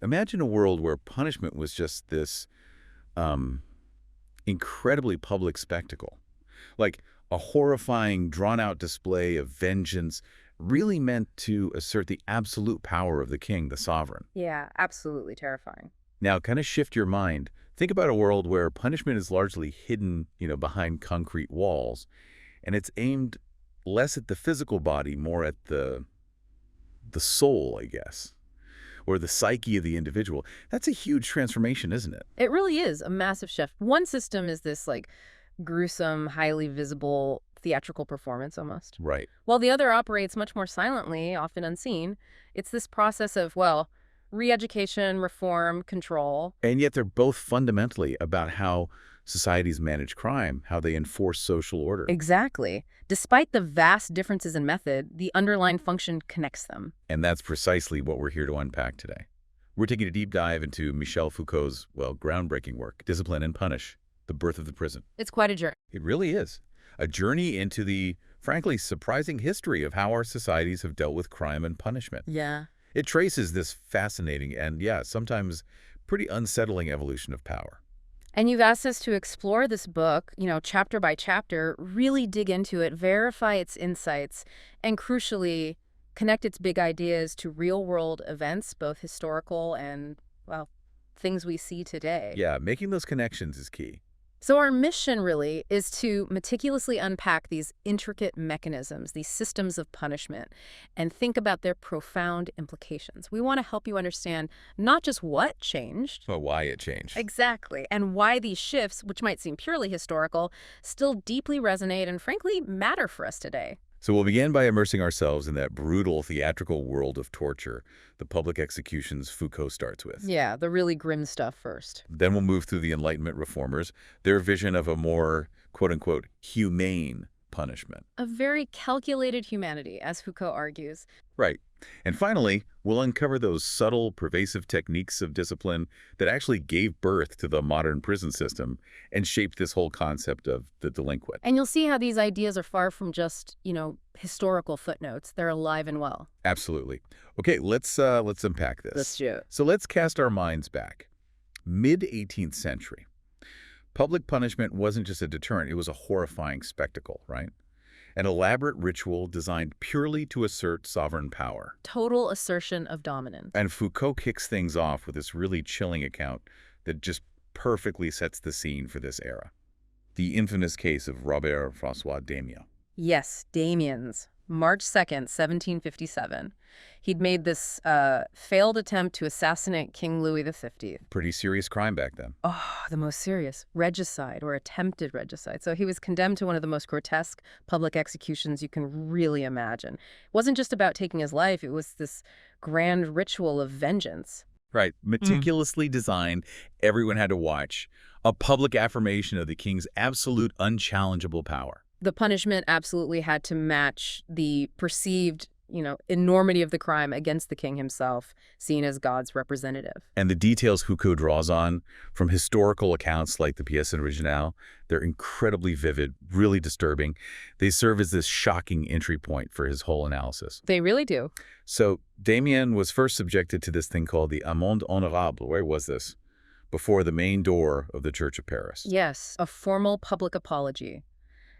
Imagine a world where punishment was just this um, incredibly public spectacle, like a horrifying, drawn-out display of vengeance really meant to assert the absolute power of the king, the sovereign. Yeah, absolutely terrifying. Now, kind of shift your mind. Think about a world where punishment is largely hidden, behind concrete walls, and it's aimed less at the physical body, more at the soul, I guess, or the psyche of the individual. That's a huge transformation, isn't it? It really is a massive shift. One system is this like gruesome, highly visible theatrical performance almost. Right. While the other operates much more silently, often unseen. It's this process of, well, re-education, reform, control. And yet they're both fundamentally about how societies manage crime, how they enforce social order. Exactly. Despite the vast differences in method, the underlying function connects them. And that's precisely what we're here to unpack today. We're taking a deep dive into Michel Foucault's, groundbreaking work, Discipline and Punish, The Birth of the Prison. It's quite a journey. It really is. A journey into the, frankly, surprising history of how our societies have dealt with crime and punishment. Yeah. It traces this fascinating and, sometimes pretty unsettling evolution of power. And you've asked us to explore this book, chapter by chapter, really dig into it, verify its insights, and crucially, connect its big ideas to real-world events, both historical and, well, things we see today. Yeah, making those connections is key. So our mission really is to meticulously unpack these intricate mechanisms, these systems of punishment, and think about their profound implications. We want to help you understand not just what changed. But why it changed. Exactly. And why these shifts, which might seem purely historical, still deeply resonate and frankly matter for us today. So we'll begin by immersing ourselves in that brutal theatrical world of torture, the public executions Foucault starts with. Yeah, the really grim stuff first. Then we'll move through the Enlightenment reformers, their vision of a more, quote-unquote, humane punishment. A very calculated humanity, as Foucault argues. Right. And finally, we'll uncover those subtle, pervasive techniques of discipline that actually gave birth to the modern prison system and shaped this whole concept of the delinquent. And you'll see how these ideas are far from just, historical footnotes. They're alive and well. Absolutely. Okay, let's unpack this. Let's do it. So let's cast our minds back. Mid-18th century. Public punishment wasn't just a deterrent, it was a horrifying spectacle, right? An elaborate ritual designed purely to assert sovereign power. Total assertion of dominance. And Foucault kicks things off with this really chilling account that just perfectly sets the scene for this era. The infamous case of Robert François Damiens. Yes, Damiens. March 2nd, 1757. He'd made this failed attempt to assassinate King Louis XV. Pretty serious crime back then. Oh, the most serious. Regicide, or attempted regicide. So he was condemned to one of the most grotesque public executions you can really imagine. It wasn't just about taking his life. It was this grand ritual of vengeance. Right. Meticulously designed. Everyone had to watch. A public affirmation of the king's absolute unchallengeable power. The punishment absolutely had to match the perceived, enormity of the crime against the king himself, seen as God's representative. And the details Foucault draws on from historical accounts like the Pièce Originale, they're incredibly vivid, really disturbing. They serve as this shocking entry point for his whole analysis. They really do. So Damiens was first subjected to this thing called the amende honorable. Where was this? Before the main door of the Church of Paris. Yes, a formal public apology.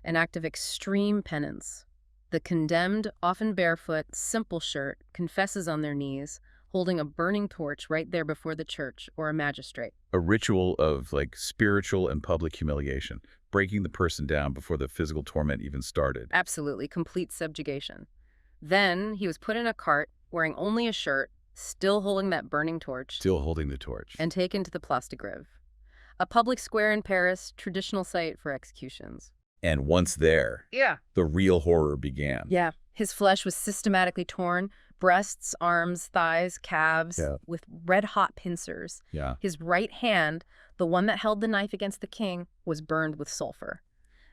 An act of extreme penance. The condemned, often barefoot, simple shirt, confesses on their knees, holding a burning torch right there before the church or a magistrate. A ritual of, spiritual and public humiliation, breaking the person down before the physical torment even started. Absolutely, complete subjugation. Then he was put in a cart, wearing only a shirt, still holding that burning torch. Still holding the torch. And taken to the Place de Grève, a public square in Paris, traditional site for executions. And once there, the real horror began. Yeah. His flesh was systematically torn, breasts, arms, thighs, calves, with red-hot pincers. Yeah. His right hand, the one that held the knife against the king, was burned with sulfur.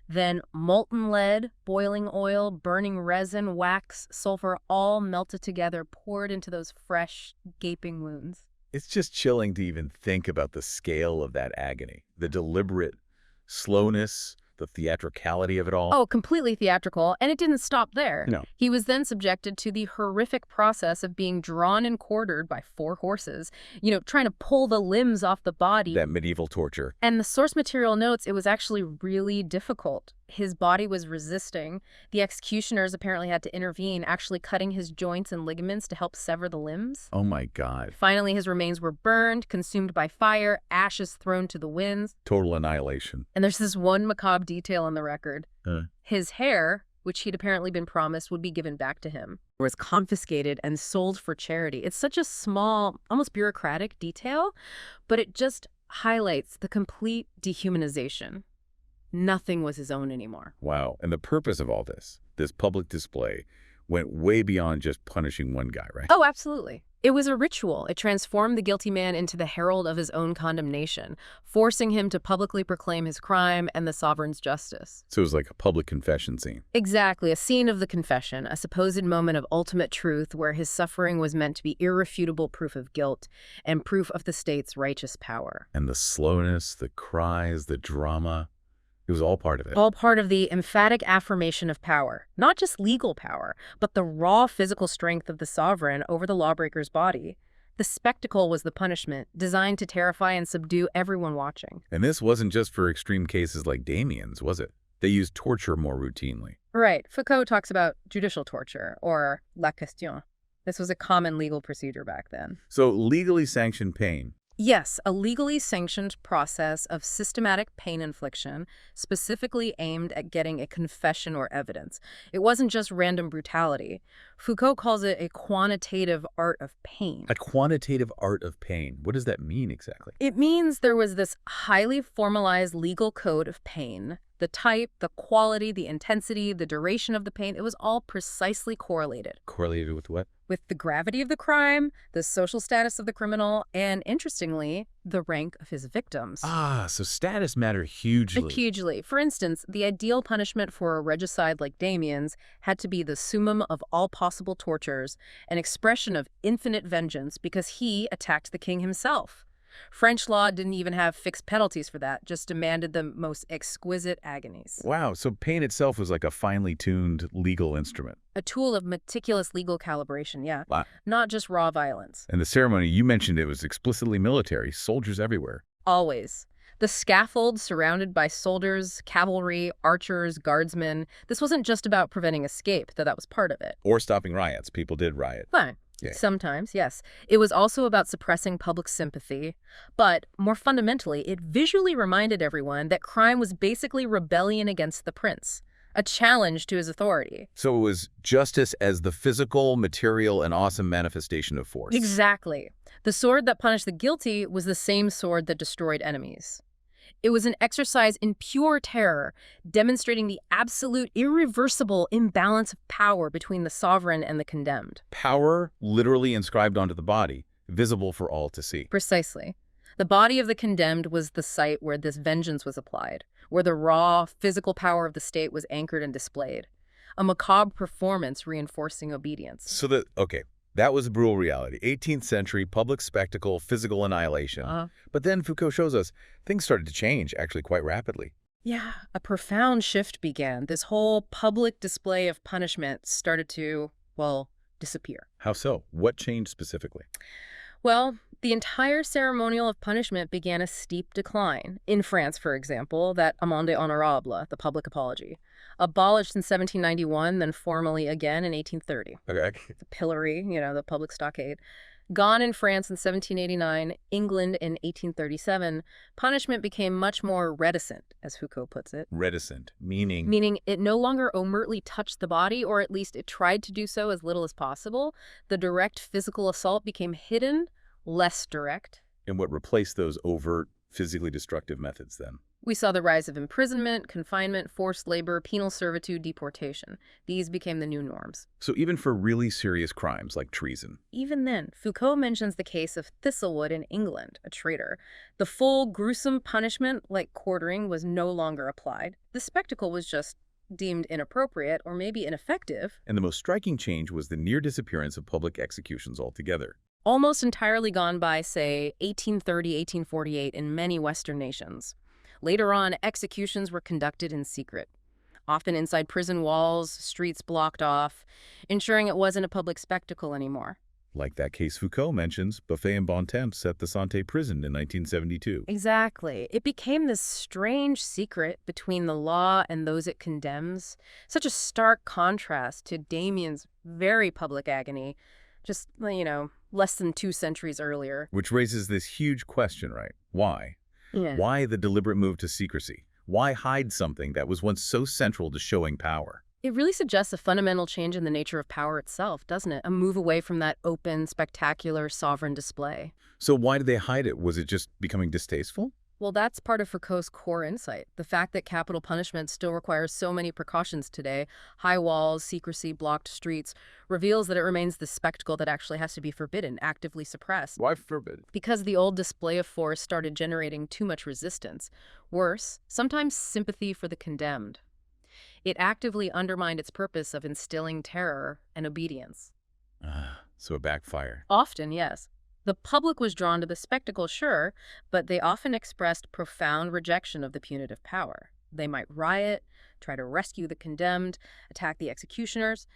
Then molten lead, boiling oil, burning resin, wax, sulfur, all melted together, poured into those fresh, gaping wounds. It's just chilling to even think about the scale of that agony, the deliberate slowness, the theatricality of it all? Oh, completely theatrical, and it didn't stop there. No. He was then subjected to the horrific process of being drawn and quartered by 4 horses, trying to pull the limbs off the body. That medieval torture. And the source material notes it was actually really difficult. His body was resisting. The executioners apparently had to intervene, actually cutting his joints and ligaments to help sever the limbs. Oh my God. Finally, his remains were burned, consumed by fire, ashes thrown to the winds. Total annihilation. And there's this one macabre detail in the record. Huh. His hair, which he'd apparently been promised would be given back to him, was confiscated and sold for charity. It's such a small, almost bureaucratic detail, but it just highlights the complete dehumanization. Nothing was his own anymore. Wow. And the purpose of all this public display, went way beyond just punishing one guy, right? Oh, absolutely. It was a ritual. It transformed the guilty man into the herald of his own condemnation, forcing him to publicly proclaim his crime and the sovereign's justice. So it was like a public confession scene. Exactly, a scene of the confession, a supposed moment of ultimate truth where his suffering was meant to be irrefutable proof of guilt and proof of the state's righteous power. And the slowness, the cries, the drama, it was all part of it. All part of the emphatic affirmation of power, not just legal power, but the raw physical strength of the sovereign over the lawbreaker's body. The spectacle was the punishment, designed to terrify and subdue everyone watching. And this wasn't just for extreme cases like Damien's, was it? They used torture more routinely. Right. Foucault talks about judicial torture, or la question. This was a common legal procedure back then. So legally sanctioned pain. Yes, a legally sanctioned process of systematic pain infliction, specifically aimed at getting a confession or evidence. It wasn't just random brutality. Foucault calls it a quantitative art of pain. A quantitative art of pain. What does that mean exactly? It means there was this highly formalized legal code of pain. The type, the quality, the intensity, the duration of the pain, it was all precisely correlated. Correlated with what? With the gravity of the crime, the social status of the criminal, and interestingly, the rank of his victims. Ah, so status mattered hugely. Hugely. For instance, the ideal punishment for a regicide like Damien's had to be the summum of all possible tortures, an expression of infinite vengeance because he attacked the king himself. French law didn't even have fixed penalties for that, just demanded the most exquisite agonies. Wow, so pain itself was like a finely tuned legal instrument. A tool of meticulous legal calibration, yeah. Wow. Not just raw violence. And the ceremony, you mentioned it was explicitly military, soldiers everywhere. Always. The scaffold surrounded by soldiers, cavalry, archers, guardsmen. This wasn't just about preventing escape, though that was part of it. Or stopping riots. People did riot. Fine. Yeah. Sometimes, yes. It was also about suppressing public sympathy. But more fundamentally, it visually reminded everyone that crime was basically rebellion against the prince, a challenge to his authority. So it was justice as the physical, material, and awesome manifestation of force. Exactly. The sword that punished the guilty was the same sword that destroyed enemies. It was an exercise in pure terror, demonstrating the absolute, irreversible imbalance of power between the sovereign and the condemned. Power literally inscribed onto the body, visible for all to see. Precisely. The body of the condemned was the site where this vengeance was applied, where the raw, physical power of the state was anchored and displayed. A macabre performance reinforcing obedience. So that was a brutal reality. 18th century, public spectacle, physical annihilation. But then Foucault shows us things started to change, actually quite rapidly. Yeah, a profound shift began. This whole public display of punishment started to, disappear. How so? What changed specifically? Well, the entire ceremonial of punishment began a steep decline. In France, for example, that amende honorable, the public apology, abolished in 1791, then formally again in 1830. Okay. The pillory, the public stockade. Gone in France in 1789, England in 1837, punishment became much more reticent, as Foucault puts it. Reticent, meaning? Meaning it no longer overtly touched the body, or at least it tried to do so as little as possible. The direct physical assault became hidden, less direct. And what replaced those overt, physically destructive methods then? We saw the rise of imprisonment, confinement, forced labor, penal servitude, deportation. These became the new norms. So even for really serious crimes like treason? Even then, Foucault mentions the case of Thistlewood in England, a traitor. The full gruesome punishment, like quartering, was no longer applied. The spectacle was just deemed inappropriate or maybe ineffective. And the most striking change was the near disappearance of public executions altogether. Almost entirely gone by, say, 1830, 1848 in many Western nations. Later on, executions were conducted in secret, often inside prison walls, streets blocked off, ensuring it wasn't a public spectacle anymore. Like that case Foucault mentions, Buffet and Bontemps at the Santé prison in 1972. Exactly. It became this strange secret between the law and those it condemns. Such a stark contrast to Damien's very public agony, just, less than 2 centuries earlier. Which raises this huge question, right? Why? Yeah. Why the deliberate move to secrecy? Why hide something that was once so central to showing power? It really suggests a fundamental change in the nature of power itself, doesn't it? A move away from that open, spectacular, sovereign display. So why did they hide it? Was it just becoming distasteful? Well, that's part of Foucault's core insight. The fact that capital punishment still requires so many precautions today, high walls, secrecy, blocked streets, reveals that it remains the spectacle that actually has to be forbidden, actively suppressed. Why forbid? Because the old display of force started generating too much resistance. Worse, sometimes sympathy for the condemned. It actively undermined its purpose of instilling terror and obedience. So it backfired. Often, yes. The public was drawn to the spectacle, sure, but they often expressed profound rejection of the punitive power. They might riot, try to rescue the condemned, attack the executioners.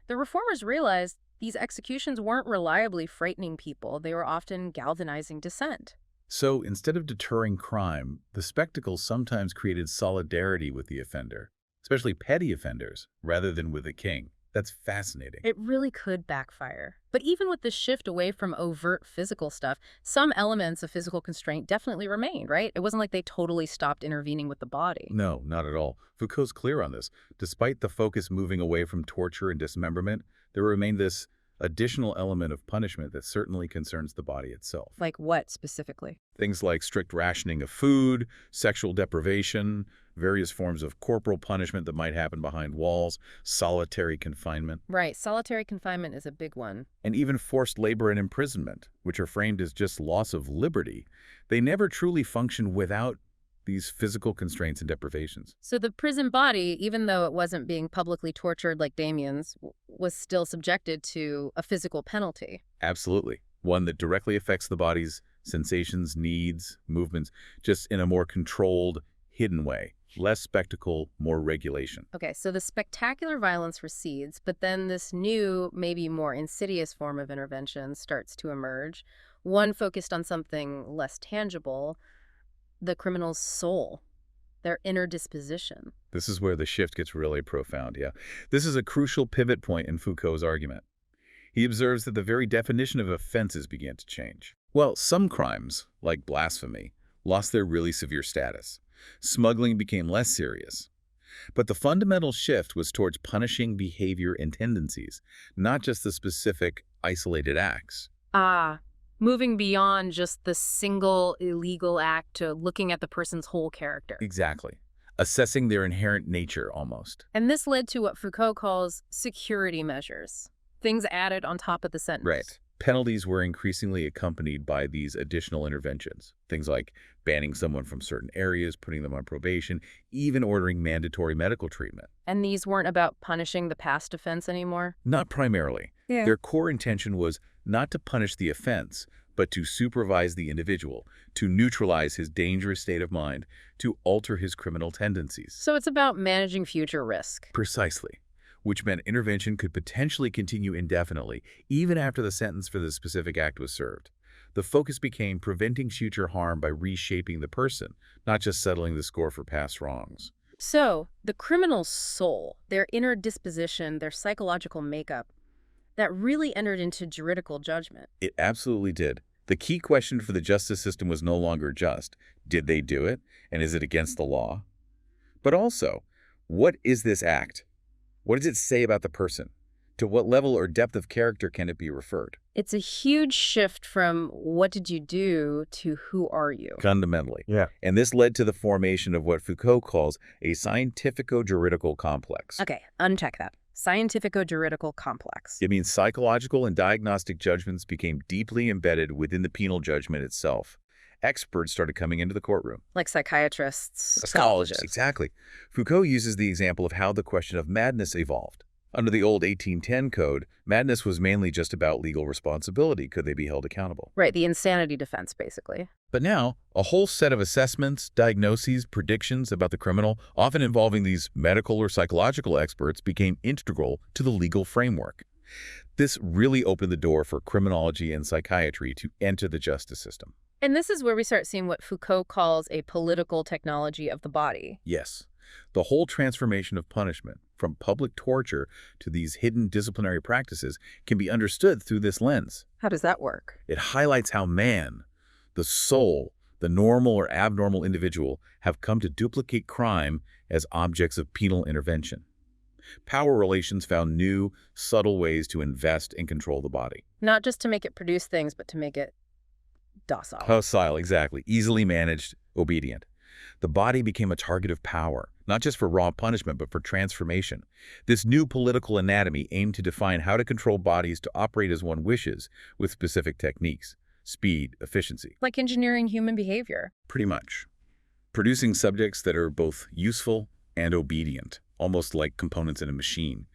The reformers realized these executions weren't reliably frightening people. They were often galvanizing dissent. So instead of deterring crime, the spectacle sometimes created solidarity with the offender, especially petty offenders, rather than with the king. That's fascinating. It really could backfire. But even with the shift away from overt physical stuff, some elements of physical constraint definitely remained, right? It wasn't like they totally stopped intervening with the body. No, not at all. Foucault's clear on this. Despite the focus moving away from torture and dismemberment, there remained this additional element of punishment that certainly concerns the body itself. Like what specifically? Things like strict rationing of food, sexual deprivation, various forms of corporal punishment that might happen behind walls, solitary confinement. Right, solitary confinement is a big one. And even forced labor and imprisonment, which are framed as just loss of liberty. They never truly function without these physical constraints and deprivations. So the prison body, even though it wasn't being publicly tortured like Damien's, was still subjected to a physical penalty. Absolutely. One that directly affects the body's sensations, needs, movements, just in a more controlled, hidden way. Less spectacle, more regulation. Okay, so the spectacular violence recedes, but then this new, maybe more insidious form of intervention starts to emerge, one focused on something less tangible, the criminal's soul, their inner disposition. This is where the shift gets really profound, yeah. This is a crucial pivot point in Foucault's argument. He observes that the very definition of offenses began to change. Well, some crimes, like blasphemy, lost their really severe status. Smuggling became less serious. But the fundamental shift was towards punishing behavior and tendencies, not just the specific, isolated acts. Moving beyond just the single illegal act to looking at the person's whole character. Exactly. Assessing their inherent nature, almost. And this led to what Foucault calls security measures, things added on top of the sentence. Right. Penalties were increasingly accompanied by these additional interventions. Things like banning someone from certain areas, putting them on probation, even ordering mandatory medical treatment. And these weren't about punishing the past offense anymore? Not primarily. Yeah. Their core intention was not to punish the offense, but to supervise the individual, to neutralize his dangerous state of mind, to alter his criminal tendencies. So it's about managing future risk. Precisely. Which meant intervention could potentially continue indefinitely, even after the sentence for the specific act was served. The focus became preventing future harm by reshaping the person, not just settling the score for past wrongs. So, the criminal's soul, their inner disposition, their psychological makeup, that really entered into juridical judgment. It absolutely did. The key question for the justice system was no longer just, did they do it, and is it against the law? But also, what is this act? What does it say about the person? To what level or depth of character can it be referred? It's a huge shift from what did you do to who are you? Fundamentally. Yeah. And this led to the formation of what Foucault calls a scientifico-juridical complex. Okay, uncheck that. Scientifico-juridical complex. It means psychological and diagnostic judgments became deeply embedded within the penal judgment itself. Experts started coming into the courtroom. Like psychiatrists, Psychologists. Exactly. Foucault uses the example of how the question of madness evolved. Under the old 1810 code, madness was mainly just about legal responsibility. Could they be held accountable? Right, the insanity defense, basically. But now, a whole set of assessments, diagnoses, predictions about the criminal, often involving these medical or psychological experts, became integral to the legal framework. This really opened the door for criminology and psychiatry to enter the justice system. And this is where we start seeing what Foucault calls a political technology of the body. Yes, the whole transformation of punishment, from public torture to these hidden disciplinary practices, can be understood through this lens. How does that work? It highlights how man, the soul, the normal or abnormal individual, have come to duplicate crime as objects of penal intervention. Power relations found new, subtle ways to invest and control the body. Not just to make it produce things, but to make it docile. Docile, exactly. Easily managed, obedient. The body became a target of power, not just for raw punishment, but for transformation. This new political anatomy aimed to define how to control bodies to operate as one wishes with specific techniques. Speed, efficiency. Like engineering human behavior. Pretty much. Producing subjects that are both useful and obedient, almost like components in a machine.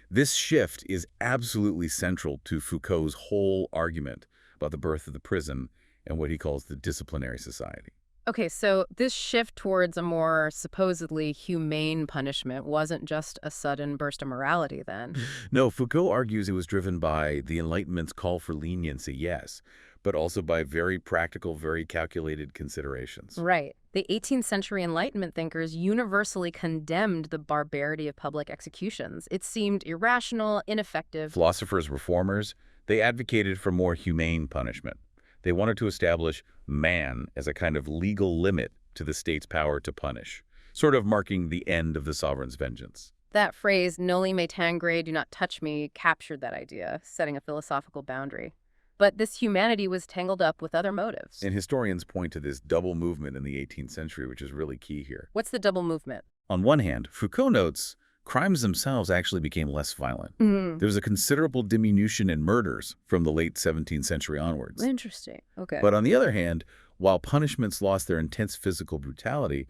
This shift is absolutely central to Foucault's whole argument about the birth of the prison and what he calls the disciplinary society. Okay, so this shift towards a more supposedly humane punishment wasn't just a sudden burst of morality then. No, Foucault argues it was driven by the Enlightenment's call for leniency, yes, but also by very practical, very calculated considerations. Right. The 18th century Enlightenment thinkers universally condemned the barbarity of public executions. It seemed irrational, ineffective. Philosophers, reformers, they advocated for more humane punishment. They wanted to establish man as a kind of legal limit to the state's power to punish, sort of marking the end of the sovereign's vengeance. That phrase, noli me tangere, do not touch me, captured that idea, setting a philosophical boundary. But this humanity was tangled up with other motives. And historians point to this double movement in the 18th century, which is really key here. What's the double movement? On one hand, Foucault notes crimes themselves actually became less violent. There was a considerable diminution in murders from the late 17th century onwards. Interesting. Okay. But on the other hand, while punishments lost their intense physical brutality,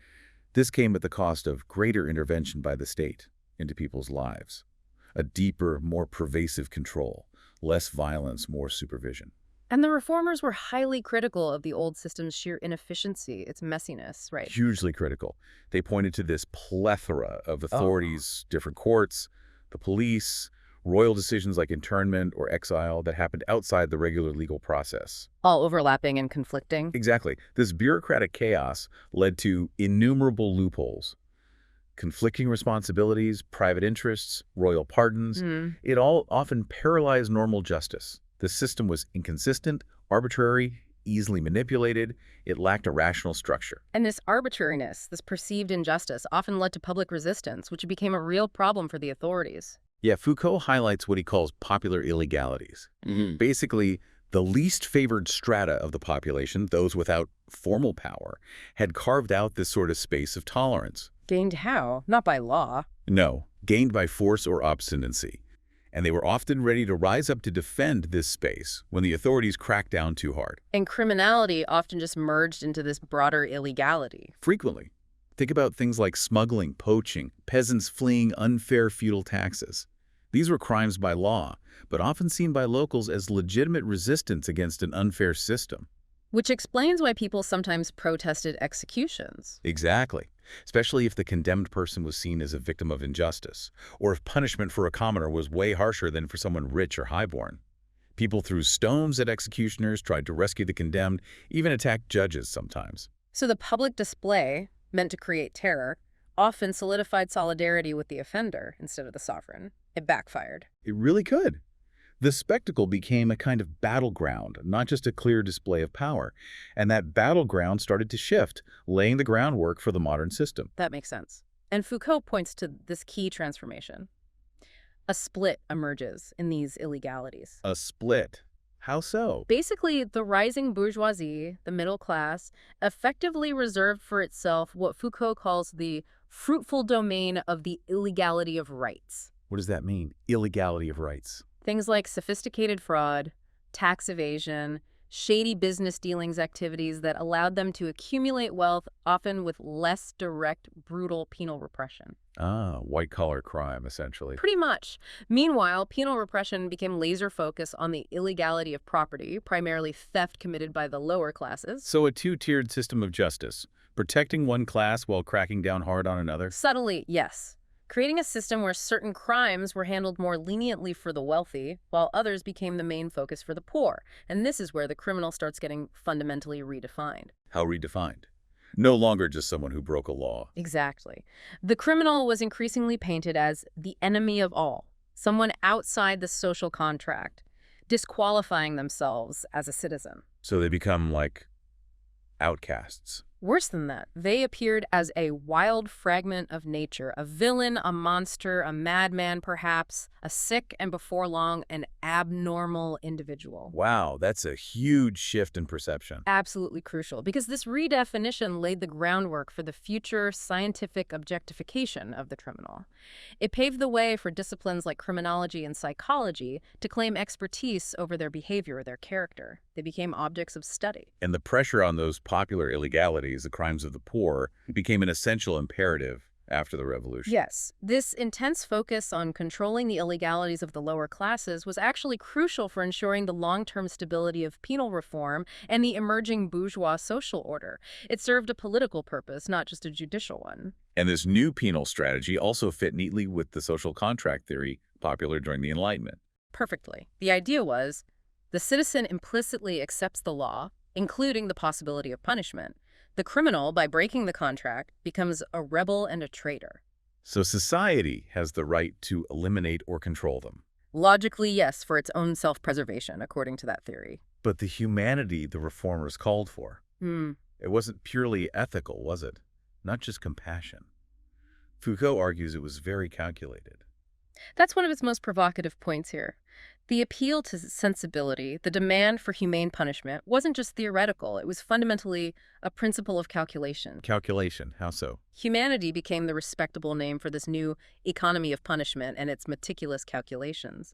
this came at the cost of greater intervention by the state into people's lives. A deeper, more pervasive control, less violence, more supervision. And the reformers were highly critical of the old system's sheer inefficiency, its messiness, right? Hugely critical. They pointed to this plethora of authorities, different courts, the police, royal decisions like internment or exile that happened outside the regular legal process. All overlapping and conflicting. Exactly. This bureaucratic chaos led to innumerable loopholes. Conflicting responsibilities, private interests, royal pardons. It all often paralyzed normal justice. The system was inconsistent, arbitrary, easily manipulated. It lacked a rational structure. And this arbitrariness, this perceived injustice, often led to public resistance, which became a real problem for the authorities. Yeah, Foucault highlights what he calls popular illegalities. Basically, the least favored strata of the population, those without formal power, had carved out this sort of space of tolerance. Gained how? Not by law. No, gained by force or obstinacy. And they were often ready to rise up to defend this space when the authorities cracked down too hard. And criminality often just merged into this broader illegality. Frequently. Think about things like smuggling, poaching, peasants fleeing unfair feudal taxes. These were crimes by law, but often seen by locals as legitimate resistance against an unfair system. Which explains why people sometimes protested executions. Exactly. Especially if the condemned person was seen as a victim of injustice, or if punishment for a commoner was way harsher than for someone rich or highborn. People threw stones at executioners, tried to rescue the condemned, even attacked judges sometimes. So the public display, meant to create terror, often solidified solidarity with the offender instead of the sovereign. It backfired. It really could. The spectacle became a kind of battleground, not just a clear display of power. And that battleground started to shift, laying the groundwork for the modern system. That makes sense. And Foucault points to this key transformation. A split emerges in these illegalities. A split. How so? Basically, the rising bourgeoisie, the middle class, effectively reserved for itself what Foucault calls the fruitful domain of the illegality of rights. What does that mean? Illegality of rights. Things like sophisticated fraud, tax evasion, shady business dealings activities that allowed them to accumulate wealth, often with less direct, brutal penal repression. Ah, white-collar crime, essentially. Pretty much. Meanwhile, penal repression became laser-focused on the illegality of property, primarily theft committed by the lower classes. So a two-tiered system of justice, protecting one class while cracking down hard on another? Subtly, yes. Creating a system where certain crimes were handled more leniently for the wealthy, while others became the main focus for the poor. And this is where the criminal starts getting fundamentally redefined. How redefined? No longer just someone who broke a law. Exactly. The criminal was increasingly painted as the enemy of all, someone outside the social contract, disqualifying themselves as a citizen. So they become like outcasts. Worse than that, they appeared as a wild fragment of nature, a villain, a monster, a madman perhaps, a sick and before long an abnormal individual. Wow, that's a huge shift in perception. Absolutely crucial, because this redefinition laid the groundwork for the future scientific objectification of the criminal. It paved the way for disciplines like criminology and psychology to claim expertise over their behavior or their character. They became objects of study. And the pressure on those popular illegalities, the crimes of the poor, became an essential imperative after the revolution. Yes, this intense focus on controlling the illegalities of the lower classes was actually crucial for ensuring the long-term stability of penal reform and the emerging bourgeois social order. It served a political purpose, not just a judicial one. And this new penal strategy also fit neatly with the social contract theory popular during the Enlightenment. Perfectly. The idea was the citizen implicitly accepts the law, including the possibility of punishment. The criminal, by breaking the contract, becomes a rebel and a traitor. So society has the right to eliminate or control them. Logically, yes, for its own self-preservation, according to that theory. But the humanity the reformers called for, it wasn't purely ethical, was it? Not just compassion. Foucault argues it was very calculated. That's one of its most provocative points here. The appeal to sensibility, the demand for humane punishment, wasn't just theoretical. It was fundamentally a principle of calculation. Calculation, how so? Humanity became the respectable name for this new economy of punishment and its meticulous calculations.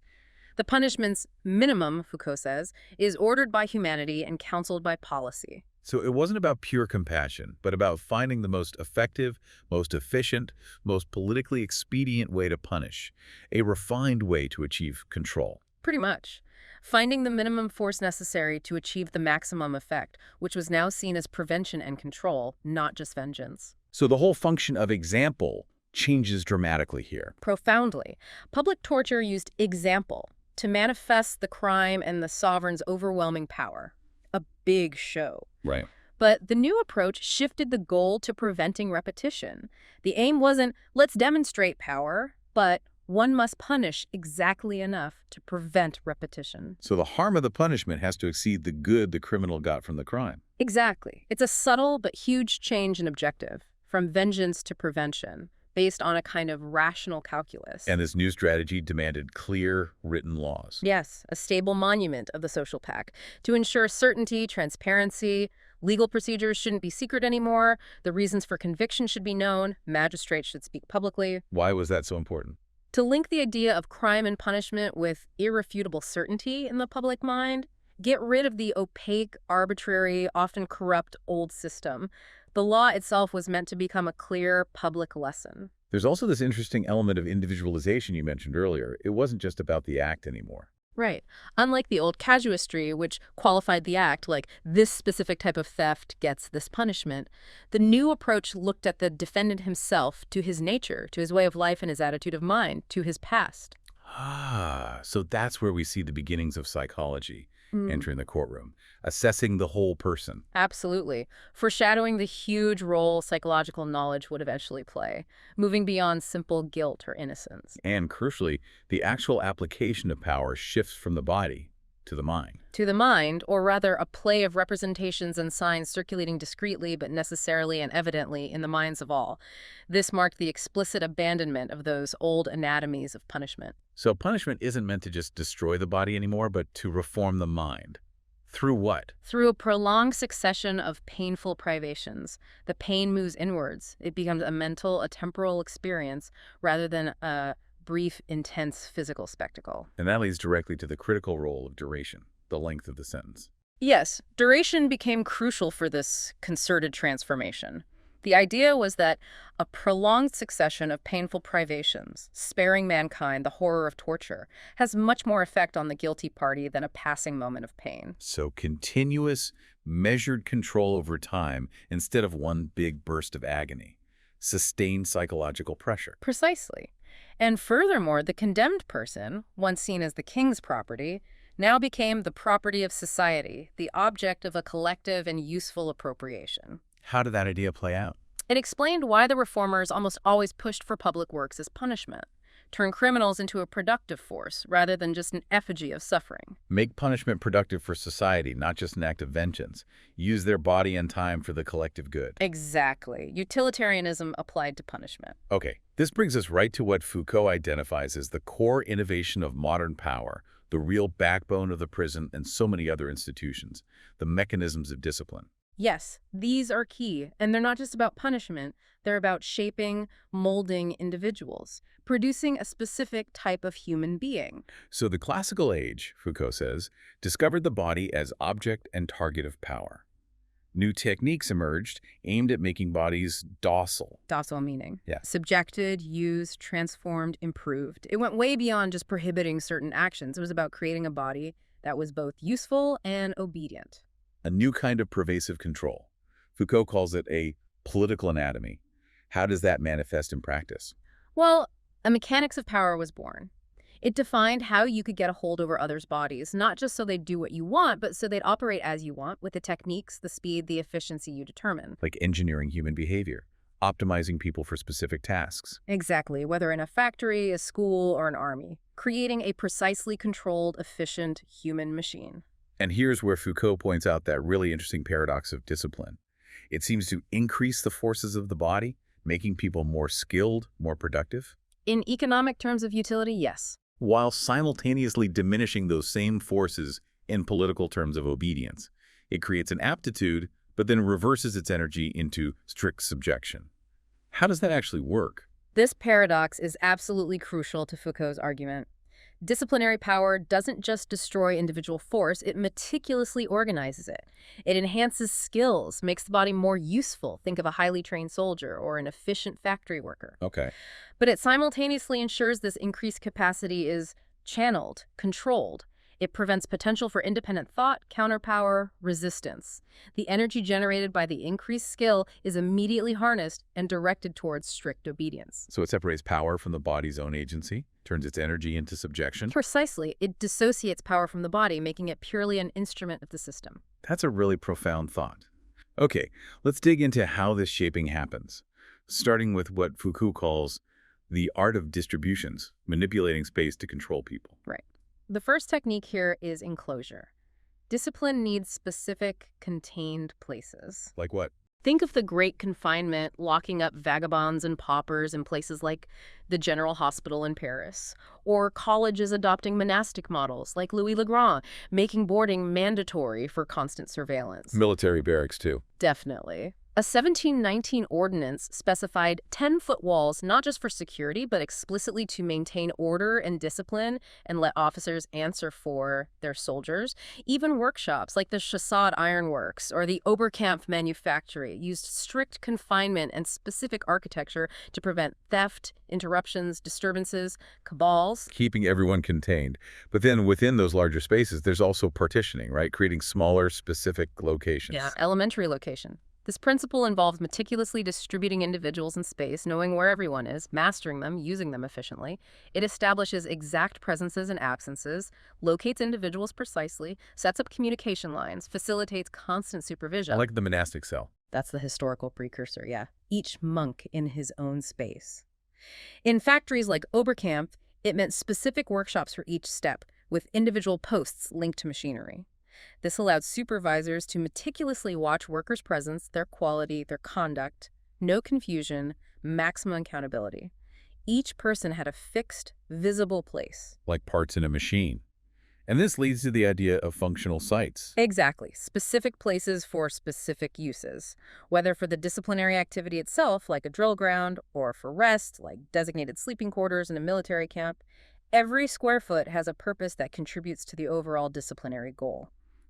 The punishment's minimum, Foucault says, is ordered by humanity and counseled by policy. So it wasn't about pure compassion, but about finding the most effective, most efficient, most politically expedient way to punish, a refined way to achieve control. Pretty much. Finding the minimum force necessary to achieve the maximum effect, which was now seen as prevention and control, not just vengeance. So the whole function of example changes dramatically here. Profoundly. Public torture used example to manifest the crime and the sovereign's overwhelming power. A big show. Right. But the new approach shifted the goal to preventing repetition. The aim wasn't, let's demonstrate power, but one must punish exactly enough to prevent repetition. So the harm of the punishment has to exceed the good the criminal got from the crime. Exactly. It's a subtle but huge change in objective, from vengeance to prevention, based on a kind of rational calculus. And this new strategy demanded clear, written laws. Yes, a stable monument of the social pact to ensure certainty, transparency. Legal procedures shouldn't be secret anymore. The reasons for conviction should be known. Magistrates should speak publicly. Why was that so important? To link the idea of crime and punishment with irrefutable certainty in the public mind, get rid of the opaque, arbitrary, often corrupt old system. The law itself was meant to become a clear public lesson. There's also this interesting element of individualization you mentioned earlier. It wasn't just about the act anymore. Right. Unlike the old casuistry, which qualified the act, like this specific type of theft gets this punishment, the new approach looked at the defendant himself, to his nature, to his way of life and his attitude of mind, to his past. Ah, so that's where we see the beginnings of psychology entering the courtroom, assessing the whole person. Absolutely. Foreshadowing the huge role psychological knowledge would eventually play, moving beyond simple guilt or innocence. And crucially, the actual application of power shifts from the body to the mind. To the mind, or rather a play of representations and signs circulating discreetly but necessarily and evidently in the minds of all. This marked the explicit abandonment of those old anatomies of punishment. So punishment isn't meant to just destroy the body anymore, but to reform the mind. Through what? Through a prolonged succession of painful privations. The pain moves inwards. It becomes a mental, a temporal experience rather than a brief, intense physical spectacle. And that leads directly to the critical role of duration, the length of the sentence. Yes, duration became crucial for this concerted transformation. The idea was that a prolonged succession of painful privations, sparing mankind the horror of torture, has much more effect on the guilty party than a passing moment of pain. So continuous, measured control over time instead of one big burst of agony. Sustained psychological pressure. Precisely. And furthermore, the condemned person, once seen as the king's property, now became the property of society, the object of a collective and useful appropriation. How did that idea play out? It explained why the reformers almost always pushed for public works as punishment, turn criminals into a productive force rather than just an effigy of suffering. Make punishment productive for society, not just an act of vengeance. Use their body and time for the collective good. Exactly. Utilitarianism applied to punishment. Okay, this brings us right to what Foucault identifies as the core innovation of modern power, the real backbone of the prison and so many other institutions, the mechanisms of discipline. Yes, these are key, and they're not just about punishment. They're about shaping, molding individuals, producing a specific type of human being. So the classical age, Foucault says, discovered the body as object and target of power. New techniques emerged aimed at making bodies docile. Docile meaning. Yeah. Subjected, used, transformed, improved. It went way beyond just prohibiting certain actions. It was about creating a body that was both useful and obedient. A new kind of pervasive control. Foucault calls it a political anatomy. How does that manifest in practice? Well, a mechanics of power was born. It defined how you could get a hold over others' bodies, not just so they'd do what you want, but so they'd operate as you want with the techniques, the speed, the efficiency you determine. Like engineering human behavior, optimizing people for specific tasks. Exactly, whether in a factory, a school, or an army, creating a precisely controlled, efficient human machine. And here's where Foucault points out that really interesting paradox of discipline. It seems to increase the forces of the body, making people more skilled, more productive, In economic terms of utility, yes. while simultaneously diminishing those same forces in political terms of obedience. It creates an aptitude, but then reverses its energy into strict subjection. How does that actually work? This paradox is absolutely crucial to Foucault's argument. Disciplinary power doesn't just destroy individual force, it meticulously organizes it. It enhances skills, makes the body more useful. Think of a highly trained soldier or an efficient factory worker. Okay. But it simultaneously ensures this increased capacity is channeled, controlled. It prevents potential for independent thought, counterpower, resistance. The energy generated by the increased skill is immediately harnessed and directed towards strict obedience. So it separates power from the body's own agency, turns its energy into subjection. Precisely, it dissociates power from the body, making it purely an instrument of the system. That's a really profound thought. Okay, let's dig into how this shaping happens, starting with what Foucault calls the art of distributions, manipulating space to control people. Right. The first technique here is enclosure. Discipline needs specific, contained places. Like what? Think of the Great Confinement locking up vagabonds and paupers in places like the General Hospital in Paris, or colleges adopting monastic models like Louis Le Grand, making boarding mandatory for constant surveillance. Military barracks, too. Definitely. A 1719 ordinance specified 10-foot walls not just for security, but explicitly to maintain order and discipline and let officers answer for their soldiers. Even workshops like the Chaussade Ironworks or the Oberkampf Manufactory used strict confinement and specific architecture to prevent theft, interruptions, disturbances, cabals. Keeping everyone contained. But then within those larger spaces, there's also partitioning, right? Creating smaller, specific locations. Yeah, elementary location. This principle involves meticulously distributing individuals in space, knowing where everyone is, mastering them, using them efficiently. It establishes exact presences and absences, locates individuals precisely, sets up communication lines, facilitates constant supervision. I like the monastic cell. That's the historical precursor, yeah. Each monk in his own space. In factories like Oberkampf, it meant specific workshops for each step, with individual posts linked to machinery. This allowed supervisors to meticulously watch workers' presence, their quality, their conduct, no confusion, maximum accountability. Each person had a fixed, visible place. Like parts in a machine. And this leads to the idea of functional sites. Exactly. Specific places for specific uses, whether for the disciplinary activity itself, like a drill ground, or for rest, like designated sleeping quarters in a military camp. Every square foot has a purpose that contributes to the overall disciplinary goal.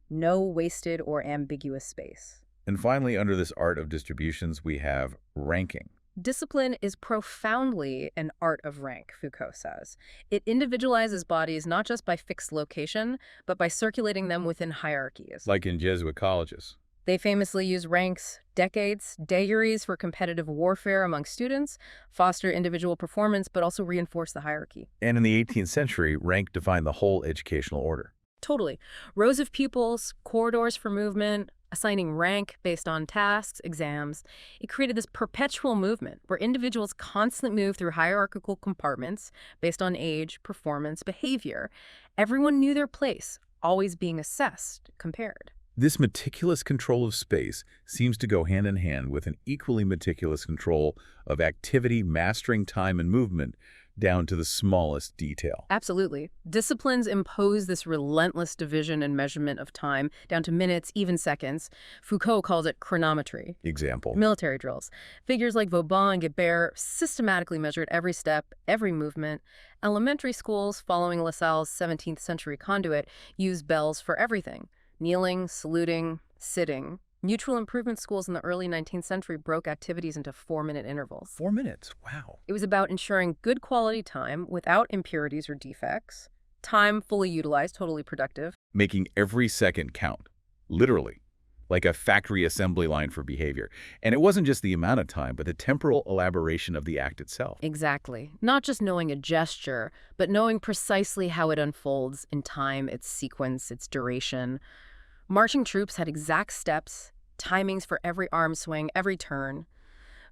No wasted or ambiguous space. And finally, under this art of distributions, we have ranking. Discipline is profoundly an art of rank, Foucault says. It individualizes bodies not just by fixed location, but by circulating them within hierarchies. Like in Jesuit colleges. They famously use ranks, decades, decuries for competitive warfare among students, foster individual performance, but also reinforce the hierarchy. And in the 18th century, rank defined the whole educational order. Totally. Rows of pupils, corridors for movement, assigning rank based on tasks, exams. It created this perpetual movement where individuals constantly move through hierarchical compartments based on age, performance, behavior. Everyone knew their place, always being assessed, compared. This meticulous control of space seems to go hand in hand with an equally meticulous control of activity, mastering time and movement down to the smallest detail. Absolutely. Disciplines impose this relentless division and measurement of time down to minutes, even seconds. Foucault calls it chronometry. Example. Military drills. Figures like Vauban and Guibert systematically measured every step, every movement. Elementary schools, following Lassalle's 17th century conduit, use bells for everything. Kneeling, saluting, sitting. Mutual improvement schools in the early 19th century broke activities into 4-minute intervals. 4 minutes, wow. It was about ensuring good quality time without impurities or defects, time fully utilized, totally productive. Making every second count, literally, like a factory assembly line for behavior. And it wasn't just the amount of time, but the temporal elaboration of the act itself. Exactly. Not just knowing a gesture, but knowing precisely how it unfolds in time, its sequence, its duration. Marching troops had exact steps, timings for every arm swing, every turn.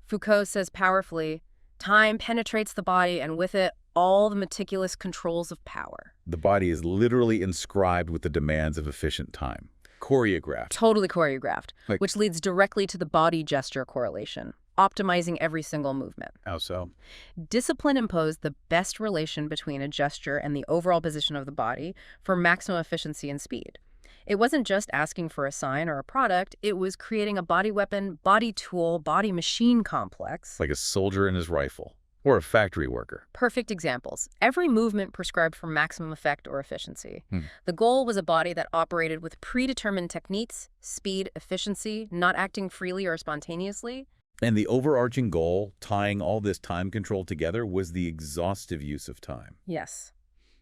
Foucault says powerfully, time penetrates the body and with it, all the meticulous controls of power. The body is literally inscribed with the demands of efficient time. Choreographed. Totally choreographed, which leads directly to the body gesture correlation, optimizing every single movement. How so? Discipline imposed the best relation between a gesture and the overall position of the body for maximum efficiency and speed. It wasn't just asking for a sign or a product, it was creating a body weapon, body tool, body machine complex. Like a soldier and his rifle, or a factory worker. Perfect examples. Every movement prescribed for maximum effect or efficiency. The goal was a body that operated with predetermined techniques, speed, efficiency, not acting freely or spontaneously. And the overarching goal, tying all this time control together, was the exhaustive use of time. Yes.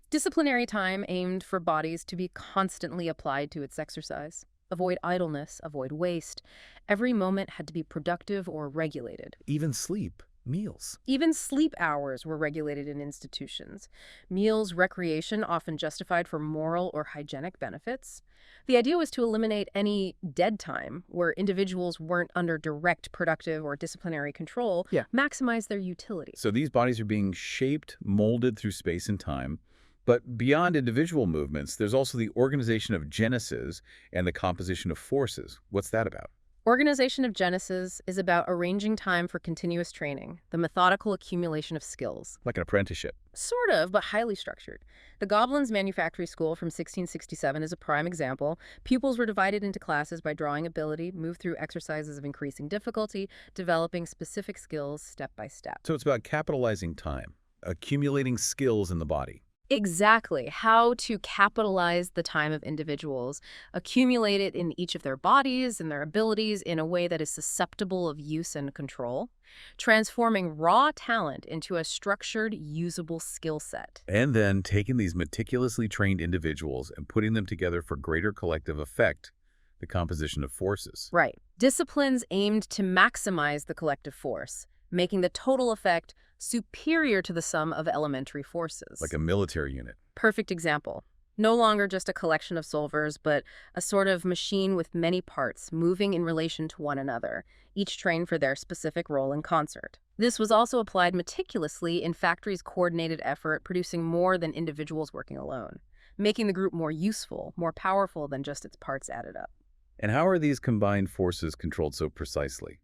Disciplinary time aimed for bodies to be constantly applied to its exercise. Avoid idleness, avoid waste. Every moment had to be productive or regulated. Even sleep, meals. Even sleep hours were regulated in institutions. Meals, recreation, often justified for moral or hygienic benefits. The idea was to eliminate any dead time where individuals weren't under direct productive or disciplinary control, maximize their utility. So these bodies are being shaped, molded through space and time. But beyond individual movements, there's also the organization of genesis and the composition of forces. What's that about? Organization of genesis is about arranging time for continuous training, the methodical accumulation of skills. Like an apprenticeship. Sort of, but highly structured. The Gobelins Manufactory School from 1667 is a prime example. Pupils were divided into classes by drawing ability, moved through exercises of increasing difficulty, developing specific skills step by step. So it's about capitalizing time, accumulating skills in the body. Exactly. How to capitalize the time of individuals, accumulate it in each of their bodies and their abilities in a way that is susceptible of use and control, transforming raw talent into a structured, usable skill set. And then taking these meticulously trained individuals and putting them together for greater collective effect, the composition of forces. Right. Disciplines aimed to maximize the collective force, making the total effect superior to the sum of elementary forces. Like a military unit. Perfect example. No longer just a collection of solvers, but a sort of machine with many parts moving in relation to one another, each trained for their specific role in concert. This was also applied meticulously in factories' coordinated effort, producing more than individuals working alone, making the group more useful, more powerful than just its parts added up. And how are these combined forces controlled so precisely?